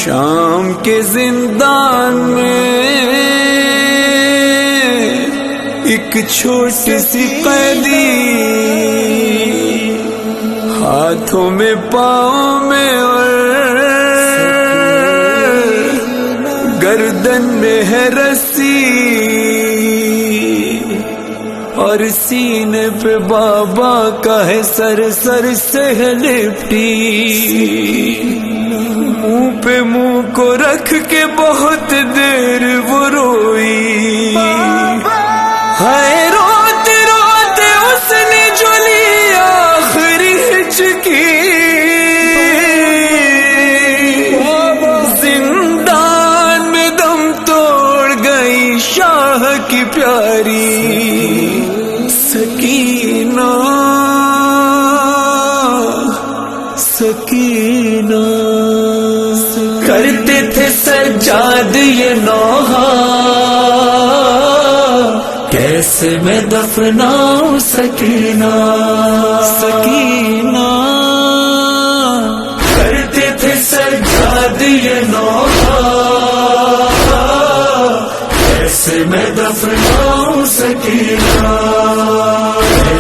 شام کے زندان میں ایک چھوٹی سی قیدی، ہاتھوں میں پاؤں میں اور گردن میں ہے رسی، اور سینے پہ بابا کا ہے سر، سر سے ہے لپٹی، منہ پہ منہ کو رکھ کے بہت دیر وہ روئی، ہائے روتے روتے اس نے جو لی آخری ہچکی، زندان میں دم توڑ گئی شاہ کی پیاری سکینہ، سکینہ۔ کرتے تھے سجاد یہ نوحہ، کیسے میں دفناؤں سکینہ، سکینہ۔ کرتے تھے سجاد یہ نوحہ، کیسے میں دفناؤں سکینہ۔